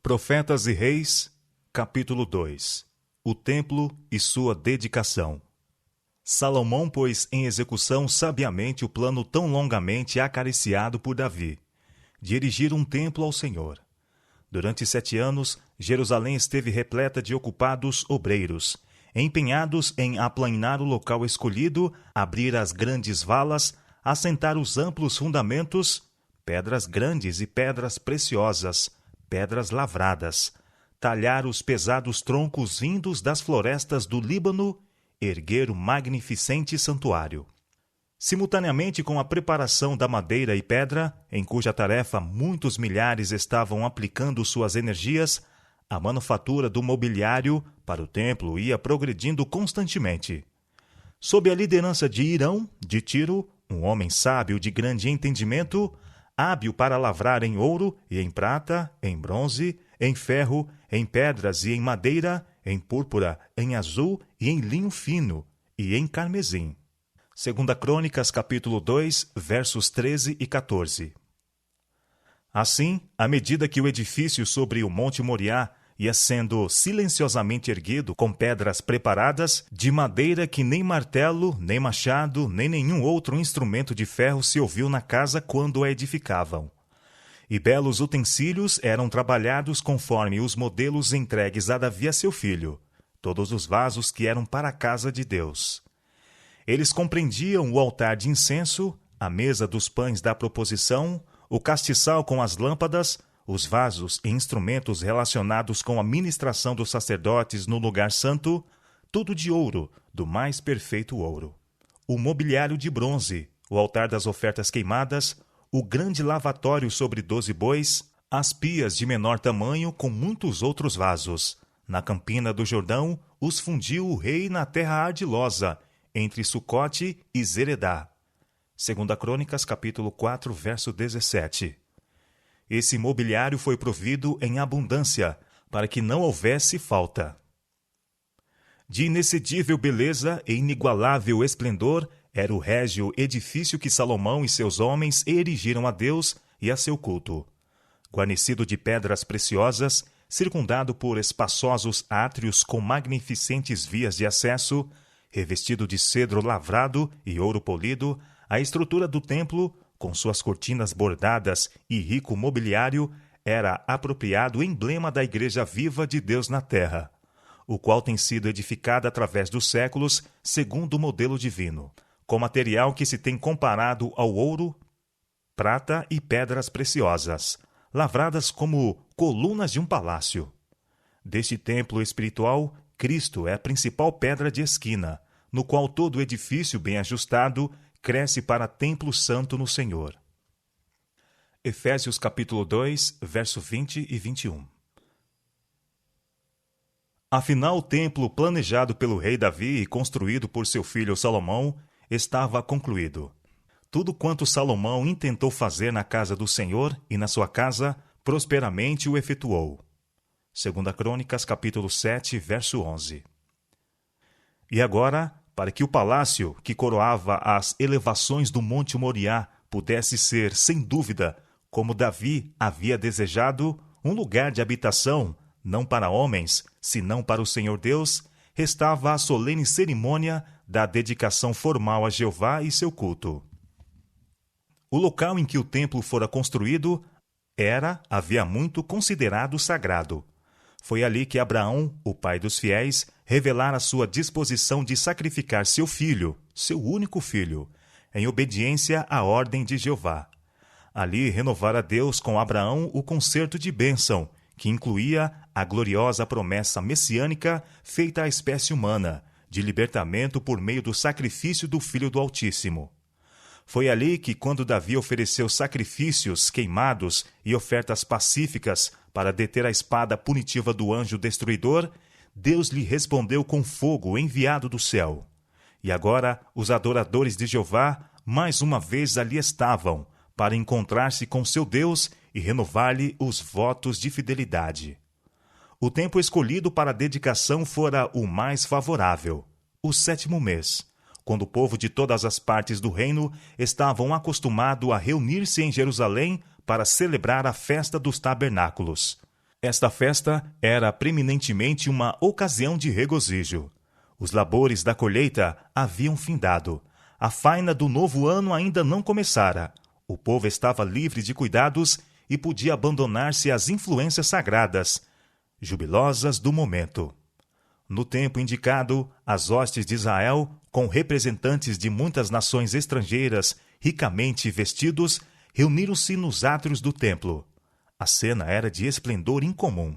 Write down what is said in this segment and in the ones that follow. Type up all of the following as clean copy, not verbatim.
Profetas e Reis, capítulo 2. O templo e sua dedicação. Salomão pôs em execução sabiamente o plano tão longamente acariciado por Davi, de erigir um templo ao Senhor. Durante 7 anos, Jerusalém esteve repleta de ocupados obreiros, empenhados em aplainar o local escolhido, abrir as grandes valas, assentar os amplos fundamentos, pedras grandes e pedras preciosas, pedras lavradas, talhar os pesados troncos vindos das florestas do Líbano, erguer o magnificente santuário. Simultaneamente com a preparação da madeira e pedra, em cuja tarefa muitos milhares estavam aplicando suas energias, a manufatura do mobiliário para o templo ia progredindo constantemente. Sob a liderança de Hirão, de Tiro, um homem sábio de grande entendimento, hábil para lavrar em ouro e em prata, em bronze, em ferro, em pedras e em madeira, em púrpura, em azul e em linho fino, e em carmesim. 2 Crônicas, capítulo 2, versos 13 e 14. Assim, à medida que o edifício sobre o Monte Moriá ia sendo silenciosamente erguido com pedras preparadas, de madeira que nem martelo, nem machado, nem nenhum outro instrumento de ferro se ouviu na casa quando a edificavam. E belos utensílios eram trabalhados conforme os modelos entregues a Davi a seu filho, todos os vasos que eram para a casa de Deus. Eles compreendiam o altar de incenso, a mesa dos pães da proposição, o castiçal com as lâmpadas, os vasos e instrumentos relacionados com a ministração dos sacerdotes no lugar santo, tudo de ouro, do mais perfeito ouro. O mobiliário de bronze, o altar das ofertas queimadas, o grande lavatório sobre 12 bois, as pias de menor tamanho com muitos outros vasos. Na campina do Jordão, os fundiu o rei na terra ardilosa, entre Sucote e Zeredá. 2 Crônicas, capítulo 4, verso 17. Esse mobiliário foi provido em abundância, para que não houvesse falta. De inexcedível beleza e inigualável esplendor, era o régio edifício que Salomão e seus homens erigiram a Deus e a seu culto. Guarnecido de pedras preciosas, circundado por espaçosos átrios com magnificentes vias de acesso, revestido de cedro lavrado e ouro polido, a estrutura do templo, com suas cortinas bordadas e rico mobiliário, era apropriado emblema da Igreja viva de Deus na terra, o qual tem sido edificada através dos séculos segundo o modelo divino, com material que se tem comparado ao ouro, prata e pedras preciosas, lavradas como colunas de um palácio. Deste templo espiritual, Cristo é a principal pedra de esquina, no qual todo edifício bem ajustado cresce para templo santo no Senhor. Efésios capítulo 2, verso 20 e 21. Afinal, o templo planejado pelo rei Davi e construído por seu filho Salomão estava concluído. Tudo quanto Salomão intentou fazer na casa do Senhor e na sua casa, prosperamente o efetuou. 2 Crônicas, capítulo 7, verso 11. E agora, para que o palácio que coroava as elevações do Monte Moriá pudesse ser, sem dúvida, como Davi havia desejado, um lugar de habitação, não para homens, senão para o Senhor Deus, restava a solene cerimônia da dedicação formal a Jeová e seu culto. O local em que o templo fora construído era, havia muito, considerado sagrado. Foi ali que Abraão, o pai dos fiéis, revelara sua disposição de sacrificar seu filho, seu único filho, em obediência à ordem de Jeová. Ali renovara Deus com Abraão o concerto de bênção, que incluía a gloriosa promessa messiânica feita à espécie humana, de libertamento por meio do sacrifício do Filho do Altíssimo. Foi ali que, quando Davi ofereceu sacrifícios queimados e ofertas pacíficas para deter a espada punitiva do anjo destruidor, Deus lhe respondeu com fogo enviado do céu. E agora os adoradores de Jeová mais uma vez ali estavam, para encontrar-se com seu Deus e renovar-lhe os votos de fidelidade. O tempo escolhido para a dedicação fora o mais favorável, o 7º mês, quando o povo de todas as partes do reino estavam acostumados a reunir-se em Jerusalém para celebrar a festa dos tabernáculos. Esta festa era preeminentemente uma ocasião de regozijo. Os labores da colheita haviam findado. A faina do novo ano ainda não começara. O povo estava livre de cuidados e podia abandonar-se às influências sagradas, jubilosas do momento. No tempo indicado, as hostes de Israel, com representantes de muitas nações estrangeiras, ricamente vestidos, reuniram-se nos átrios do templo. A cena era de esplendor incomum.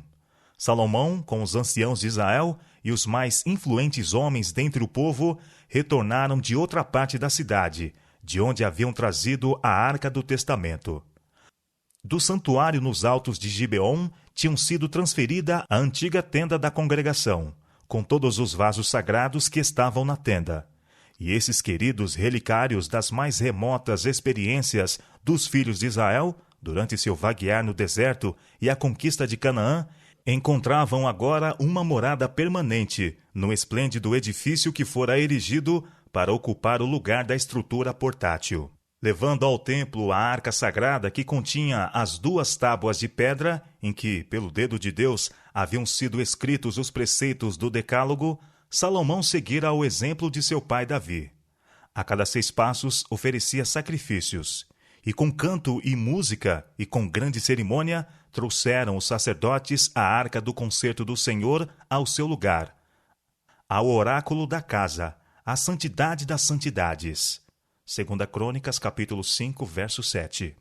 Salomão, com os anciãos de Israel e os mais influentes homens dentre o povo, retornaram de outra parte da cidade, de onde haviam trazido a Arca do Testamento. Do santuário nos altos de Gibeon tinham sido transferida a antiga tenda da congregação, com todos os vasos sagrados que estavam na tenda. E esses queridos relicários das mais remotas experiências dos filhos de Israel, durante seu vaguear no deserto e a conquista de Canaã, encontravam agora uma morada permanente no esplêndido edifício que fora erigido para ocupar o lugar da estrutura portátil. Levando ao templo a arca sagrada que continha as 2 tábuas de pedra em que, pelo dedo de Deus, haviam sido escritos os preceitos do Decálogo, Salomão seguira o exemplo de seu pai Davi. A cada 6 passos oferecia sacrifícios, e com canto e música e com grande cerimônia trouxeram os sacerdotes a arca do concerto do Senhor ao seu lugar, ao oráculo da casa, à santidade das santidades. 2 Crônicas, capítulo 5, verso 7.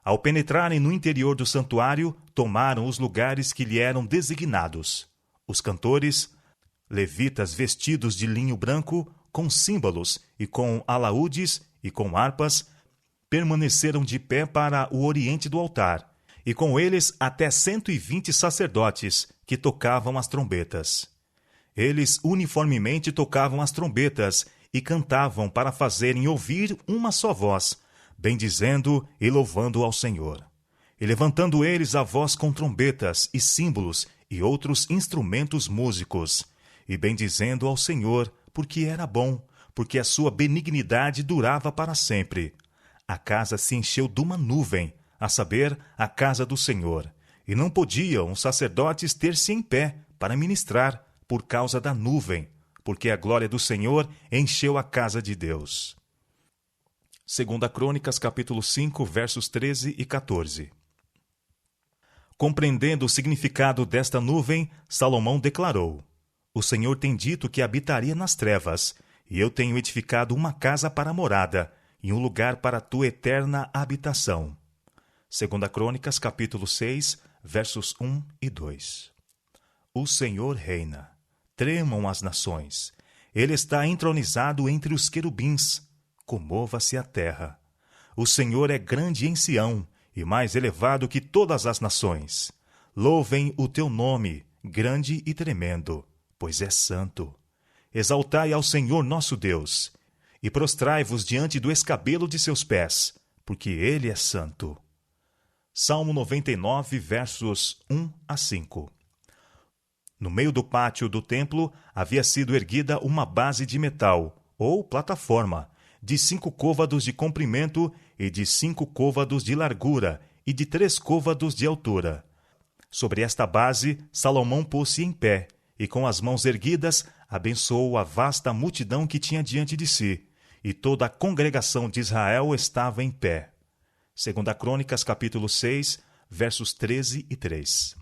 Ao penetrarem no interior do santuário, tomaram os lugares que lhe eram designados. Os cantores, levitas vestidos de linho branco, com símbolos e com alaúdes e com harpas, permaneceram de pé para o oriente do altar, e com eles até 120 sacerdotes que tocavam as trombetas. Eles uniformemente tocavam as trombetas e cantavam para fazerem ouvir uma só voz, bendizendo e louvando ao Senhor. E levantando eles a voz com trombetas e símbolos e outros instrumentos músicos, e bendizendo ao Senhor, porque era bom, porque a sua benignidade durava para sempre. A casa se encheu de uma nuvem, a saber, a casa do Senhor, e não podiam os sacerdotes ter-se em pé para ministrar, por causa da nuvem, porque a glória do Senhor encheu a casa de Deus. 2 Crônicas, capítulo 5, versos 13 e 14. Compreendendo o significado desta nuvem, Salomão declarou: O Senhor tem dito que habitaria nas trevas, e eu tenho edificado uma casa para a morada, e um lugar para a tua eterna habitação. 2 Crônicas, capítulo 6, versos 1 e 2. O Senhor reina. Tremam as nações. Ele está entronizado entre os querubins. Comova-se a terra. O Senhor é grande em Sião e mais elevado que todas as nações. Louvem o teu nome, grande e tremendo, pois é santo. Exaltai ao Senhor nosso Deus e prostrai-vos diante do escabelo de seus pés, porque ele é santo. Salmo 99, versos 1 a 5. No meio do pátio do templo havia sido erguida uma base de metal, ou plataforma, de 5 côvados de comprimento e de 5 côvados de largura e de 3 côvados de altura. Sobre esta base, Salomão pôs-se em pé e, com as mãos erguidas, abençoou a vasta multidão que tinha diante de si, e toda a congregação de Israel estava em pé. 2 Crônicas, capítulo 6, versos 13 e 3.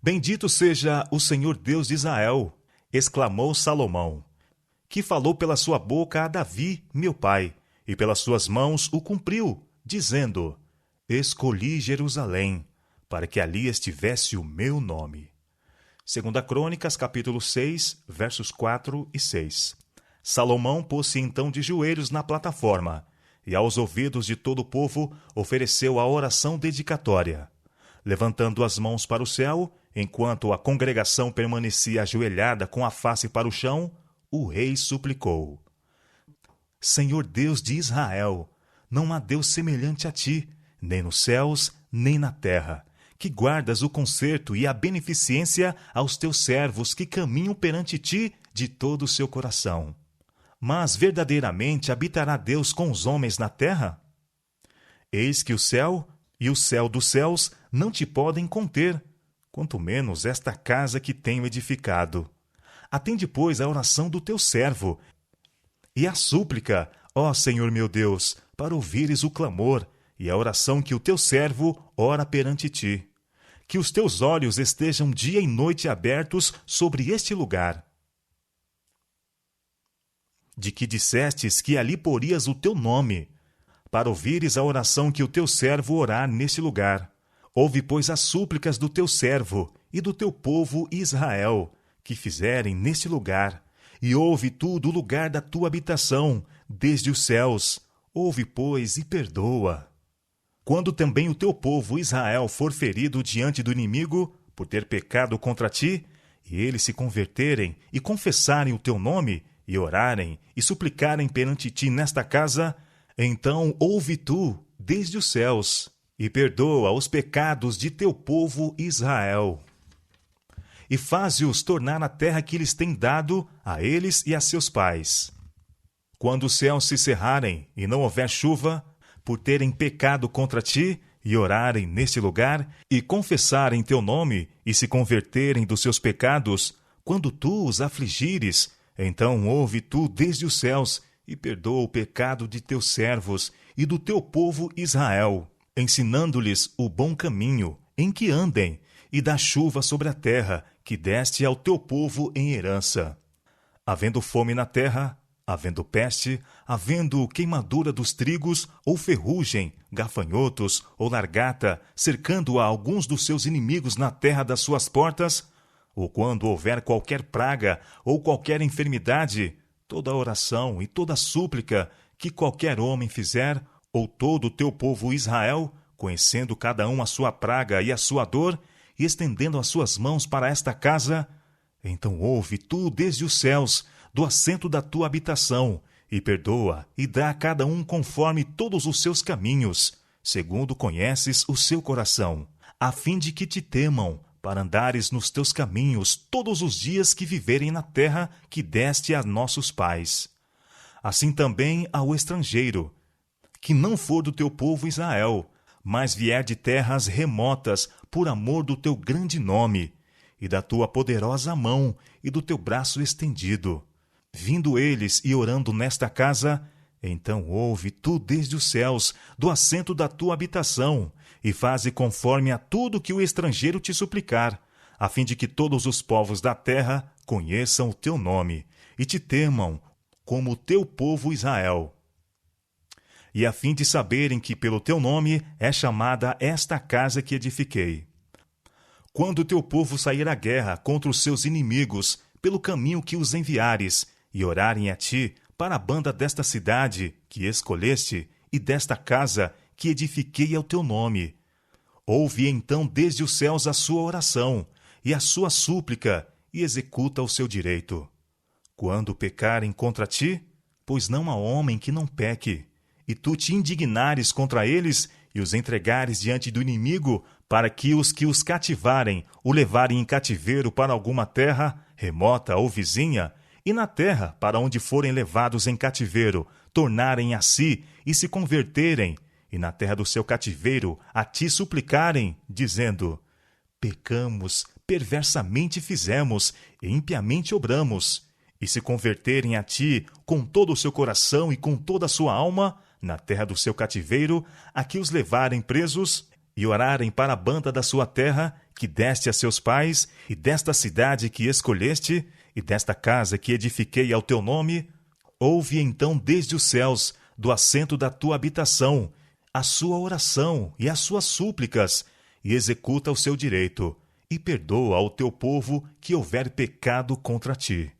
Bendito seja o Senhor Deus de Israel, exclamou Salomão, que falou pela sua boca a Davi, meu pai, e pelas suas mãos o cumpriu, dizendo: Escolhi Jerusalém, para que ali estivesse o meu nome. 2 Crônicas, capítulo 6, versos 4 e 6. Salomão pôs-se então de joelhos na plataforma, e aos ouvidos de todo o povo ofereceu a oração dedicatória. Levantando as mãos para o céu, enquanto a congregação permanecia ajoelhada com a face para o chão, o rei suplicou: Senhor Deus de Israel, não há Deus semelhante a ti, nem nos céus, nem na terra, que guardas o conserto e a beneficência aos teus servos que caminham perante ti de todo o seu coração. Mas verdadeiramente habitará Deus com os homens na terra? Eis que o céu e o céu dos céus não te podem conter, quanto menos esta casa que tenho edificado. Atende, pois, a oração do teu servo, e a súplica, ó Senhor meu Deus, para ouvires o clamor, e a oração que o teu servo ora perante ti. Que os teus olhos estejam dia e noite abertos sobre este lugar, de que dissestes que ali porias o teu nome, para ouvires a oração que o teu servo orar neste lugar. Ouve, pois, as súplicas do teu servo e do teu povo Israel, que fizerem neste lugar, e ouve tu do lugar da tua habitação, desde os céus. Ouve, pois, e perdoa. Quando também o teu povo Israel for ferido diante do inimigo, por ter pecado contra ti, e eles se converterem e confessarem o teu nome, e orarem e suplicarem perante ti nesta casa, então ouve tu desde os céus, e perdoa os pecados de teu povo Israel. E faze-os tornar na terra que lhes tem dado a eles e a seus pais. Quando os céus se cerrarem e não houver chuva, por terem pecado contra ti, e orarem neste lugar, e confessarem teu nome, e se converterem dos seus pecados, quando tu os afligires, então ouve tu desde os céus, e perdoa o pecado de teus servos e do teu povo Israel, ensinando-lhes o bom caminho em que andem, e dá chuva sobre a terra, que deste ao teu povo em herança. Havendo fome na terra, havendo peste, havendo queimadura dos trigos, ou ferrugem, gafanhotos, ou largata, cercando a alguns dos seus inimigos na terra das suas portas, ou quando houver qualquer praga, ou qualquer enfermidade, toda oração e toda súplica que qualquer homem fizer, ou todo o teu povo Israel, conhecendo cada um a sua praga e a sua dor, e estendendo as suas mãos para esta casa, então ouve tu desde os céus, do assento da tua habitação, e perdoa, e dá a cada um conforme todos os seus caminhos, segundo conheces o seu coração, a fim de que te temam, para andares nos teus caminhos todos os dias que viverem na terra que deste a nossos pais. Assim também ao estrangeiro, que não for do teu povo Israel, mas vier de terras remotas, por amor do teu grande nome, e da tua poderosa mão, e do teu braço estendido. Vindo eles e orando nesta casa, então ouve tu desde os céus, do assento da tua habitação, e faze conforme a tudo que o estrangeiro te suplicar, a fim de que todos os povos da terra conheçam o teu nome, e te temam, como o teu povo Israel. E a fim de saberem que pelo teu nome é chamada esta casa que edifiquei. Quando o teu povo sair à guerra contra os seus inimigos, pelo caminho que os enviares, e orarem a ti para a banda desta cidade que escolheste, e desta casa que edifiquei ao teu nome, ouve então desde os céus a sua oração, e a sua súplica, e executa o seu direito. Quando pecarem contra ti, pois não há homem que não peque, e tu te indignares contra eles, e os entregares diante do inimigo, para que os cativarem o levarem em cativeiro para alguma terra, remota ou vizinha, e na terra para onde forem levados em cativeiro, tornarem a si e se converterem, e na terra do seu cativeiro a ti suplicarem, dizendo: pecamos, perversamente fizemos, e impiamente obramos, e se converterem a ti com todo o seu coração e com toda a sua alma, na terra do seu cativeiro, a que os levarem presos, e orarem para a banda da sua terra, que deste a seus pais, e desta cidade que escolheste, e desta casa que edifiquei ao teu nome, ouve então desde os céus, do assento da tua habitação, a sua oração e as suas súplicas, e executa o seu direito, e perdoa ao teu povo que houver pecado contra ti.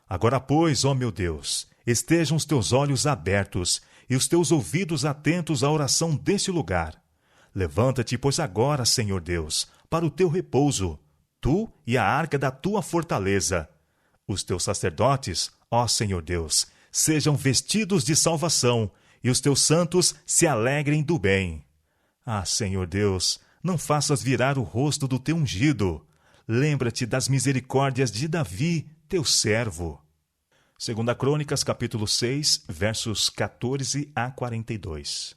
Agora, pois, ó meu Deus, estejam os teus olhos abertos, e os teus ouvidos atentos à oração deste lugar. Levanta-te, pois agora, Senhor Deus, para o teu repouso, tu e a arca da tua fortaleza. Os teus sacerdotes, ó Senhor Deus, sejam vestidos de salvação, e os teus santos se alegrem do bem. Ah, Senhor Deus, não faças virar o rosto do teu ungido. Lembra-te das misericórdias de Davi, teu servo. 2 Crônicas, capítulo 6, versos 14 a 42.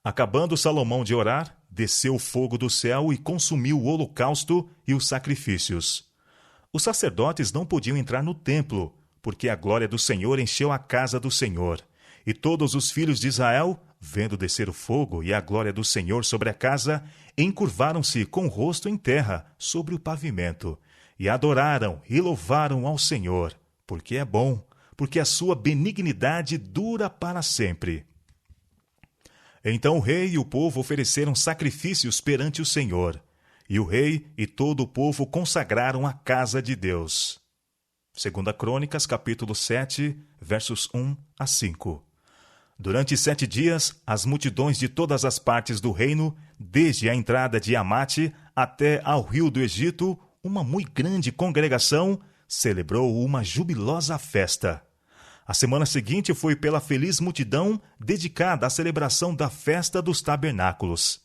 Acabando Salomão de orar, desceu o fogo do céu e consumiu o holocausto e os sacrifícios. Os sacerdotes não podiam entrar no templo, porque a glória do Senhor encheu a casa do Senhor. E todos os filhos de Israel, vendo descer o fogo e a glória do Senhor sobre a casa, encurvaram-se com o rosto em terra, sobre o pavimento, e adoraram e louvaram ao Senhor, porque é bom, porque a sua benignidade dura para sempre. Então o rei e o povo ofereceram sacrifícios perante o Senhor, e o rei e todo o povo consagraram a casa de Deus. 2 Crônicas, capítulo 7, versos 1 a 5. Durante 7 dias, as multidões de todas as partes do reino, desde a entrada de Amate até ao rio do Egito, uma muito grande congregação, celebrou uma jubilosa festa. A semana seguinte foi pela feliz multidão dedicada à celebração da festa dos tabernáculos.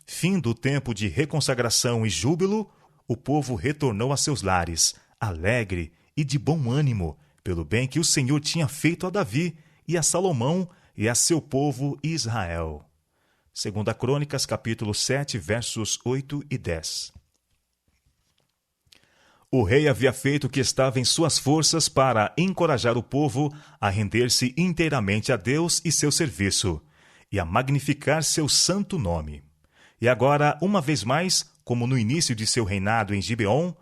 Fim do tempo de reconsagração e júbilo, o povo retornou a seus lares, alegre e de bom ânimo, pelo bem que o Senhor tinha feito a Davi e a Salomão e a seu povo Israel. 2 Crônicas, capítulo 7, versos 8 e 10. O rei havia feito o que estava em suas forças para encorajar o povo a render-se inteiramente a Deus e seu serviço, e a magnificar seu santo nome. E agora, uma vez mais, como no início de seu reinado em Gibeon,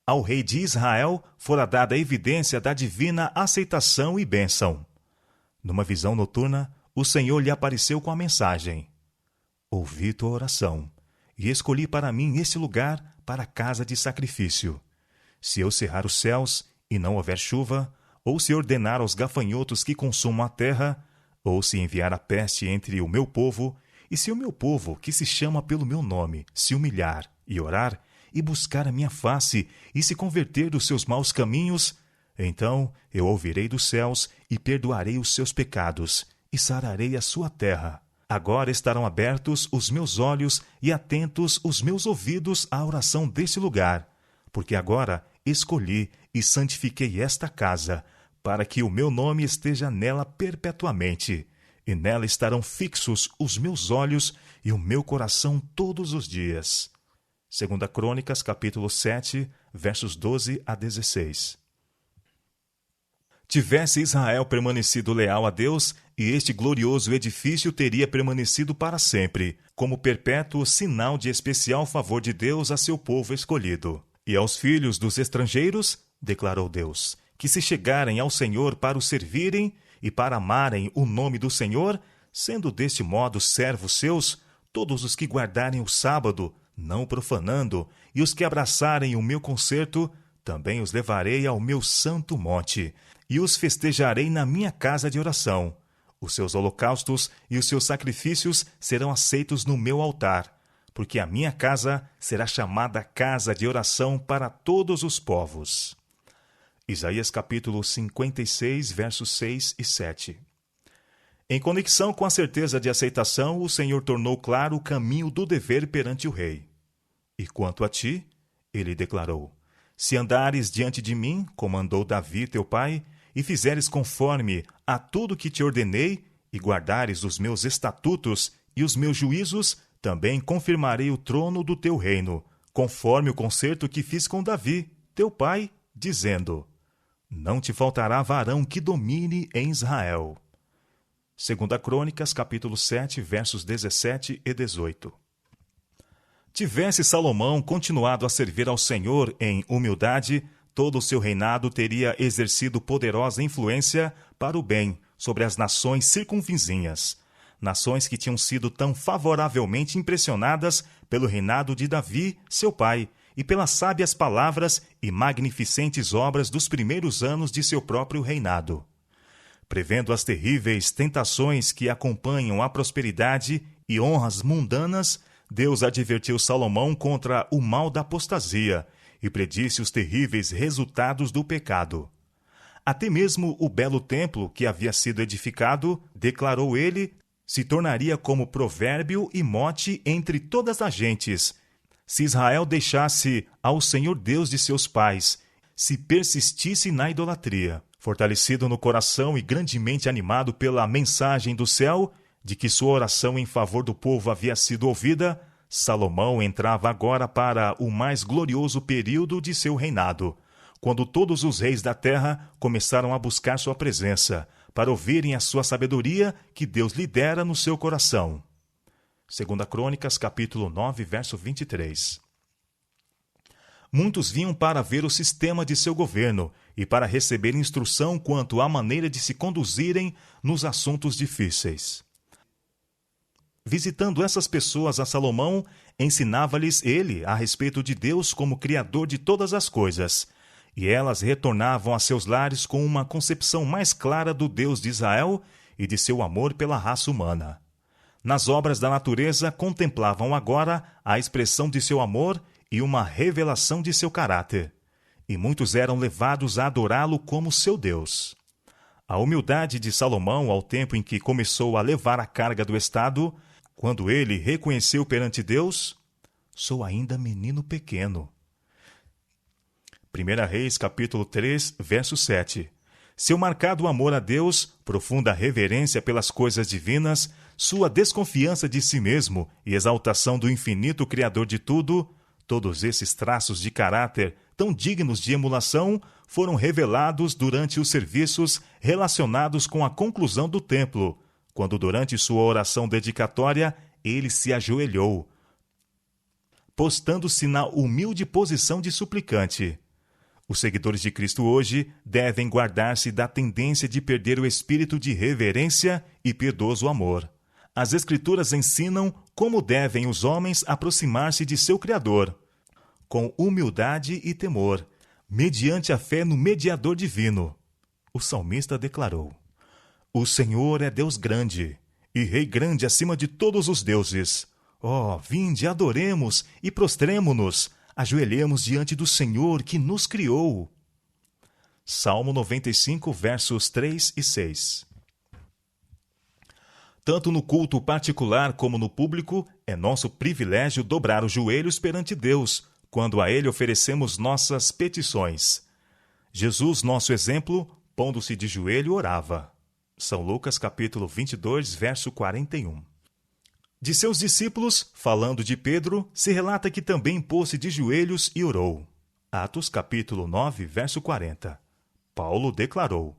ao rei de Israel fora dada a evidência da divina aceitação e bênção. Numa visão noturna, o Senhor lhe apareceu com a mensagem: Ouvi tua oração, e escolhi para mim esse lugar para a casa de sacrifício. Se eu cerrar os céus e não houver chuva, ou se ordenar aos gafanhotos que consumam a terra, ou se enviar a peste entre o meu povo, e se o meu povo, que se chama pelo meu nome, se humilhar e orar, e buscar a minha face, e se converter dos seus maus caminhos, então eu ouvirei dos céus e perdoarei os seus pecados, e sararei a sua terra. Agora estarão abertos os meus olhos e atentos os meus ouvidos à oração deste lugar, porque agora escolhi e santifiquei esta casa, para que o meu nome esteja nela perpetuamente, e nela estarão fixos os meus olhos e o meu coração todos os dias. 2 Crônicas, capítulo 7, versos 12 a 16. Tivesse Israel permanecido leal a Deus, e este glorioso edifício teria permanecido para sempre, como perpétuo sinal de especial favor de Deus a seu povo escolhido. E aos filhos dos estrangeiros, declarou Deus, que se chegarem ao Senhor para o servirem e para amarem o nome do Senhor, sendo deste modo servos seus, todos os que guardarem o sábado, não o profanando, e os que abraçarem o meu concerto, também os levarei ao meu santo monte, e os festejarei na minha casa de oração. Os seus holocaustos e os seus sacrifícios serão aceitos no meu altar, porque a minha casa será chamada casa de oração para todos os povos. Isaías capítulo 56, versos 6 e 7. Em conexão com a certeza de aceitação, o Senhor tornou claro o caminho do dever perante o rei. E quanto a ti, ele declarou: se andares diante de mim, como andou Davi teu pai, e fizeres conforme a tudo que te ordenei, e guardares os meus estatutos e os meus juízos, também confirmarei o trono do teu reino, conforme o concerto que fiz com Davi, teu pai, dizendo: não te faltará varão que domine em Israel. 2 Crônicas, capítulo 7, versos 17 e 18. Tivesse Salomão continuado a servir ao Senhor em humildade, todo o seu reinado teria exercido poderosa influência para o bem sobre as nações circunvizinhas, nações que tinham sido tão favoravelmente impressionadas pelo reinado de Davi, seu pai, e pelas sábias palavras e magnificentes obras dos primeiros anos de seu próprio reinado. Prevendo as terríveis tentações que acompanham a prosperidade e honras mundanas, Deus advertiu Salomão contra o mal da apostasia e predisse os terríveis resultados do pecado. Até mesmo o belo templo que havia sido edificado, declarou ele, se tornaria como provérbio e mote entre todas as gentes, se Israel deixasse ao Senhor Deus de seus pais, se persistisse na idolatria. Fortalecido no coração e grandemente animado pela mensagem do céu, de que sua oração em favor do povo havia sido ouvida, Salomão entrava agora para o mais glorioso período de seu reinado, quando todos os reis da terra começaram a buscar sua presença, para ouvirem a sua sabedoria que Deus lhe dera no seu coração. 2 Crônicas, capítulo 9, verso 23. Muitos vinham para ver o sistema de seu governo e para receber instrução quanto à maneira de se conduzirem nos assuntos difíceis. Visitando essas pessoas a Salomão, ensinava-lhes ele a respeito de Deus como Criador de todas as coisas, e elas retornavam a seus lares com uma concepção mais clara do Deus de Israel e de seu amor pela raça humana. Nas obras da natureza, contemplavam agora a expressão de seu amor e uma revelação de seu caráter, e muitos eram levados a adorá-lo como seu Deus. A humildade de Salomão ao tempo em que começou a levar a carga do Estado, quando ele reconheceu perante Deus: sou ainda menino pequeno. 1 Reis, capítulo 3, verso 7. Seu marcado amor a Deus, profunda reverência pelas coisas divinas, sua desconfiança de si mesmo e exaltação do infinito Criador de tudo, todos esses traços de caráter tão dignos de emulação foram revelados durante os serviços relacionados com a conclusão do templo, quando durante sua oração dedicatória ele se ajoelhou, postando-se na humilde posição de suplicante. Os seguidores de Cristo hoje devem guardar-se da tendência de perder o espírito de reverência e piedoso amor. As Escrituras ensinam como devem os homens aproximar-se de seu Criador, com humildade e temor, mediante a fé no mediador divino. O salmista declarou: o Senhor é Deus grande, e Rei grande acima de todos os deuses. Ó, vinde, adoremos e prostremo-nos, ajoelhemos diante do Senhor que nos criou. Salmo 95, versos 3 e 6. Tanto no culto particular como no público, é nosso privilégio dobrar os joelhos perante Deus, quando a Ele oferecemos nossas petições. Jesus, nosso exemplo, pondo-se de joelho, orava. São Lucas, capítulo 22, verso 41. De seus discípulos, falando de Pedro, se relata que também pôs-se de joelhos e orou. Atos, capítulo 9, verso 40. Paulo declarou: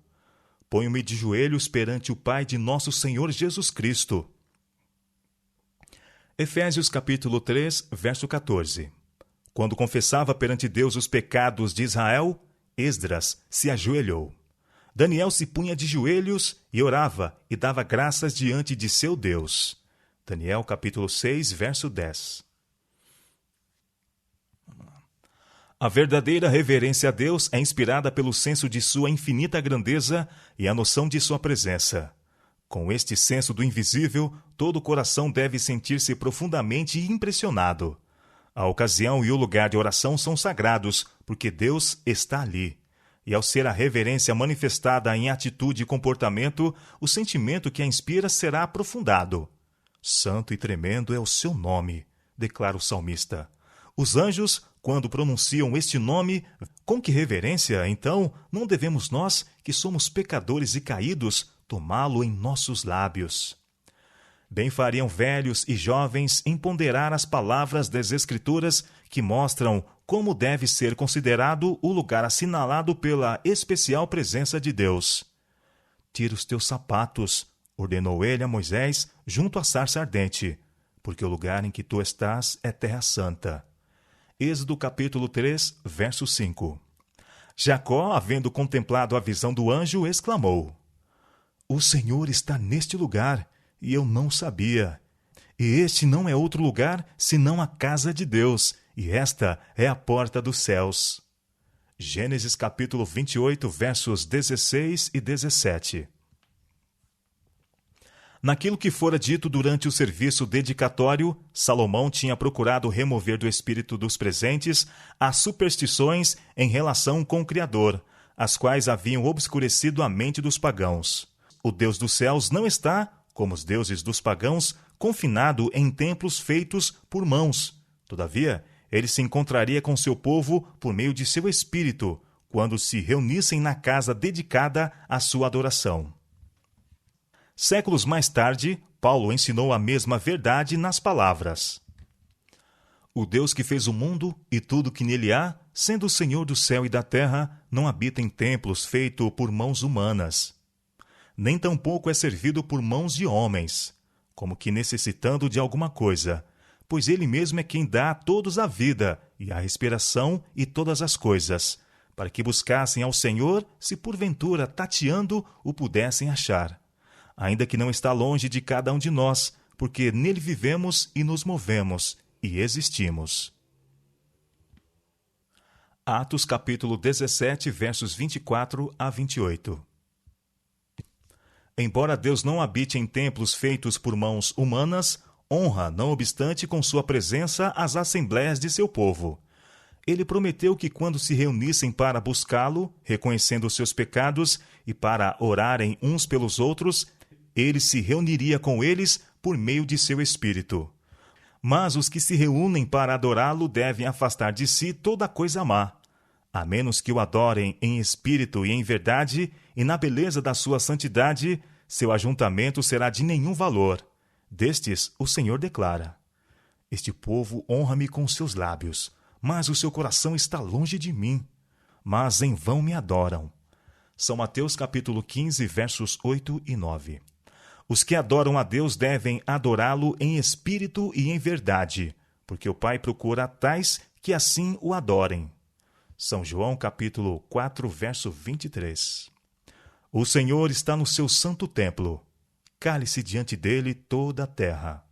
ponho-me de joelhos perante o Pai de nosso Senhor Jesus Cristo. Efésios, capítulo 3, verso 14. Quando confessava perante Deus os pecados de Israel, Esdras se ajoelhou. Daniel se punha de joelhos e orava e dava graças diante de seu Deus. Daniel, capítulo 6, verso 10. A verdadeira reverência a Deus é inspirada pelo senso de sua infinita grandeza e a noção de sua presença. Com este senso do invisível, todo coração deve sentir-se profundamente impressionado. A ocasião e o lugar de oração são sagrados, porque Deus está ali. E ao ser a reverência manifestada em atitude e comportamento, o sentimento que a inspira será aprofundado. Santo e tremendo é o seu nome, declara o salmista. Os anjos, quando pronunciam este nome, com que reverência, então, não devemos nós, que somos pecadores e caídos, tomá-lo em nossos lábios? Bem fariam velhos e jovens em ponderar as palavras das Escrituras que mostram como deve ser considerado o lugar assinalado pela especial presença de Deus. Tira os teus sapatos, ordenou ele a Moisés, junto à sarça ardente, porque o lugar em que tu estás é terra santa. Êxodo capítulo 3, verso 5. Jacó, havendo contemplado a visão do anjo, exclamou: o Senhor está neste lugar, e eu não sabia. E este não é outro lugar, senão a casa de Deus, e esta é a porta dos céus. Gênesis capítulo 28, versos 16 e 17. Naquilo que fora dito durante o serviço dedicatório, Salomão tinha procurado remover do espírito dos presentes as superstições em relação com o Criador, as quais haviam obscurecido a mente dos pagãos. O Deus dos céus não está, como os deuses dos pagãos, confinado em templos feitos por mãos. Todavia, ele se encontraria com seu povo por meio de seu espírito, quando se reunissem na casa dedicada à sua adoração. Séculos mais tarde, Paulo ensinou a mesma verdade nas palavras: O Deus que fez o mundo e tudo que nele há, sendo o Senhor do céu e da terra, não habita em templos feitos por mãos humanas, nem tampouco é servido por mãos de homens, como que necessitando de alguma coisa, pois ele mesmo é quem dá a todos a vida e a respiração e todas as coisas, para que buscassem ao Senhor, se porventura tateando o pudessem achar, ainda que não está longe de cada um de nós, porque nele vivemos e nos movemos e existimos. Atos capítulo 17, versos 24 a 28. Embora Deus não habite em templos feitos por mãos humanas, honra, não obstante, com sua presença as assembléias de seu povo. Ele prometeu que quando se reunissem para buscá-lo, reconhecendo seus pecados e para orarem uns pelos outros, ele se reuniria com eles por meio de seu Espírito. Mas os que se reúnem para adorá-lo devem afastar de si toda coisa má, a menos que o adorem em espírito e em verdade, e na beleza da sua santidade, seu ajuntamento será de nenhum valor. Destes, o Senhor declara: Este povo honra-me com seus lábios, mas o seu coração está longe de mim. Mas em vão me adoram. São Mateus capítulo 15, versos 8 e 9. Os que adoram a Deus devem adorá-lo em espírito e em verdade, porque o Pai procura tais que assim o adorem. São João capítulo 4, verso 23. O Senhor está no seu santo templo. Cale-se diante dele toda a terra.